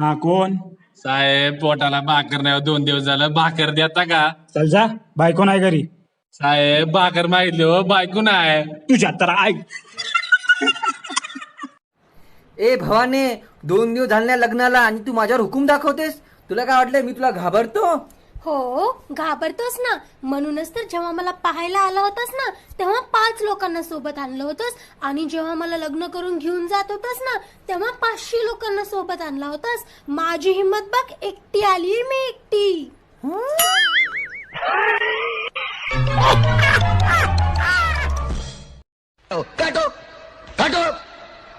हा कोण? साहेब पोटाला भाकर नाही 2 दिवस झालं, भाकर देता का? चल जा, बायको नाही घरी. साहेब भाकर मागितली हो, बायको नाही. तुझ्या तर ऐक. ए भवाने, 2 दिवस झाले लग्नाला आणि तू माझ्यावर हुकूम दाखवतेस. तुला काय वाटलं मी तुला घाबरतो? हो घाबरतोस ना, म्हणूनच तर जेव्हा मला पाहायला आला होतास ना तेव्हा 5 लोकांना सोबत आणलं होतंस, आणि जेव्हा मला लग्न करून घेऊन जात होतास ना तेव्हा 500 लोकांना सोबत आणला होतास. माझी हिंमत बघ, एकटी आली मी एकटी. काटो काटो,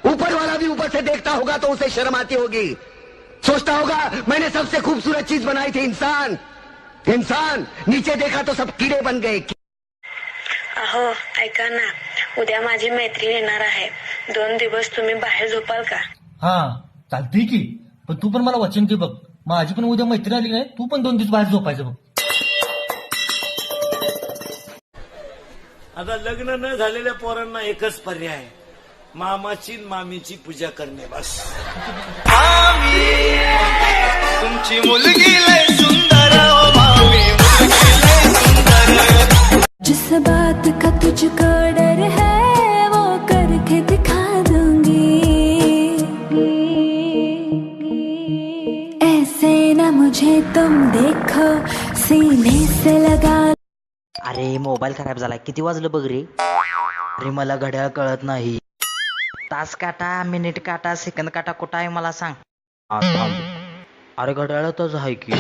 ऊपर वाला भी ऊपर से देखता होगा तो उसे शर्म आती होगी. सोचता होगा मैंने सबसे खूबसूरत चीज बनाई थी इंसान. इंसान नीचे देखा तो सब कीड़े बन गए. अहो ऐका ना, उद्या माझी मैत्रीण येणार आहे. 2 दिवस तुम्ही बाहेर झोपाल का? हा चालतंय की, पण तू पण मला वचन दे बघ, माझी पण उद्या मैत्रीण आली नाही, तू पण 2 दिवस बाहेर झोपायचं बघ. आता लग्न न झालेल्या पोरांना एकच पर्याय आहे, मामाची मामीची पूजा करणे बस. तुमची मुलगी लय सुंदर, जिस बात का तुझको डर है वो करके दिखा दूंगी. ऐसे ना मुझे तुम देखो, सीने से लगा. अरे मोबाईल खराब झाला, किती वाजलं बघ रे. अरे मला घड्याळ कळत नाही. तास काटा, मिनिट काटा, सेकंद काटा कुठं आहे मला सांग. अरे घड्याळातच आहे की.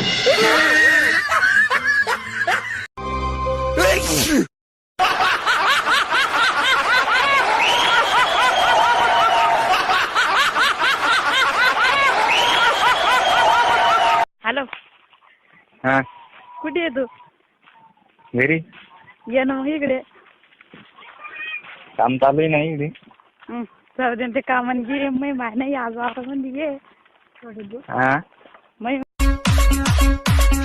हॅलो, हा कुठे आहे तू? घरी ये ना मग इकडे. काम चालू आहे नाही इकडे. जाऊ दे ते कामाने घे, मी माय नाही आज वावरामध्ये घे. हा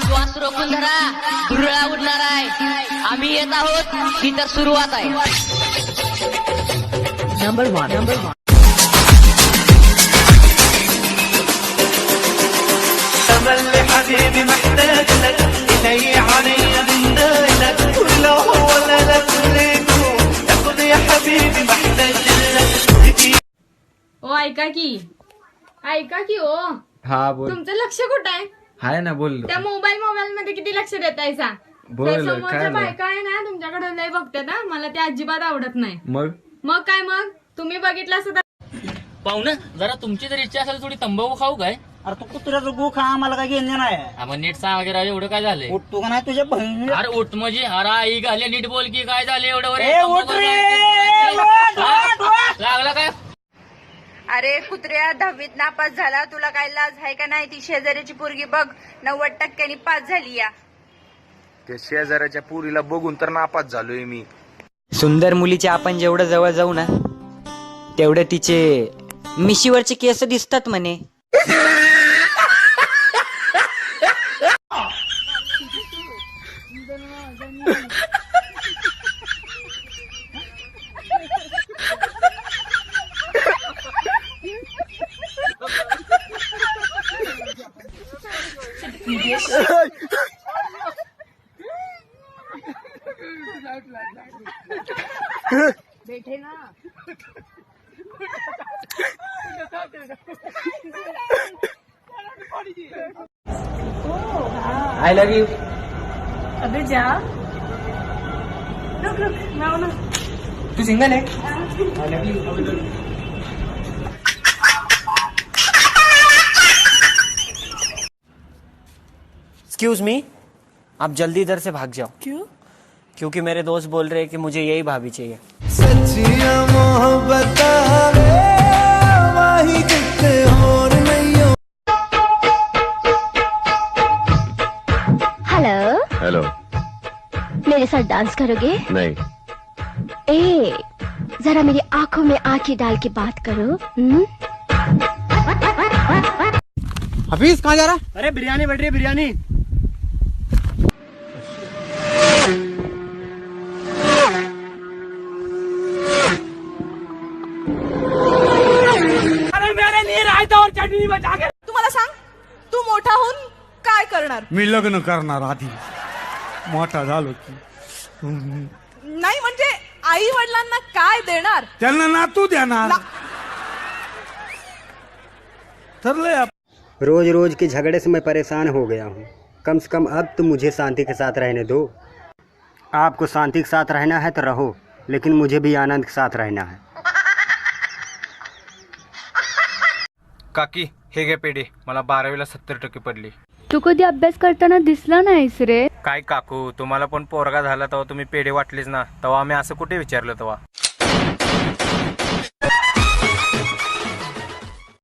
श्वास रोखून धरा, धुरळा उडणार आहे. आम्ही येत आहोत, ही तर सुरुवात आहे. नंबर 1 حبيبي محتاج لك, إلي علي بندلك, ولو ولا لك ليكو ياخد يا حبيبي محتاج لك. ओ ऐका की ओ. हा बोल. तुमचं लक्ष कुठं आहे? हाय ना, बोल. त्या मोबाईल मध्ये किती लक्ष देतायसा? बोल, समोरच्या काय बायका आहे ना तुमच्याकडे लय बघतात हा, मला ते अजिबात आवडत नाही. मग काय मग तुम्ही बघितलं असं पाहुणं, जरा तुमची जर इच्छा असेल थोडी तंबाखू खाऊ काय? अरे तू कुत्र्याचं गो खा, आम्हाला काय घेणे नाही. आपण नीट सांग वगैरे, एवढं काय झालंय? उठतो का नाही तुझ्या बहिणी? अरे उठ म्हणजे, अरे आई घाले नीट बोल की काय झालं एवढं वर? उठ रे, लागला काय? अरे कुत्र्या, 10वीत नापास झाला, तुला काय लाज आहे का नाही? ती शेजाऱ्याची पोरगी बघ 90% पास झाली या. त्या शेजाऱ्याच्या पुरीला बघून तर नापास झालोय मी. सुंदर मुलीचे आपण जेवढं जवळ जाऊ ना तेवढं तिचे मिशीवरचे केस दिसतात म्हणे. बैठे ना. I love you. अबे जा, रुक मैं आओ ना. तू सिंगल आहे? I love you. Excuse me, आप जल्दी इधर से भाग जाओ. क्यों? क्योंकि मेरे दोस्त बोल रहे हैं कि मुझे यही भाभी चाहिए. सच्चिया मोहब्बत वाही कितने और नहीं हो. Hello hello. मेरे साथ डांस करोगे? नहीं. ए जरा मेरी आंखों में आंखें डाल के बात करो. हफीज कहाँ जा रहा? अरे बिरयानी बैठ रही है, बिरयानी. अरे मेरे लिए रायता और चटनी बचा के. तुम्हाला सांग, तू मोठा होऊन काय करणार? मी लग्न करणार आधी, मोठा झालो की नाही म्हणजे आई वडिलांना काय देणार? त्यांना नातू देणार. ठरलंय. रोज रोज के झगड़े से मैं परेशान हो गया हूँ. कम से कम अब तो मुझे शांति के साथ रहने दो. आपको शांति के साथ रहना है तो रहो, लेकिन मुझे भी आनंद के साथ रहना है. काकी हे घे पेढे, मला 12वीला 70% पडली. तू कधी अभ्यास करताना दिसला नाहीस रे. काय काकू, तुम्हाला पण पोरगा झाला तेव्हा तुम्ही पेढे वाटलेच ना, तेव्हा आम्ही असं कुठे विचारलं तेव्हा.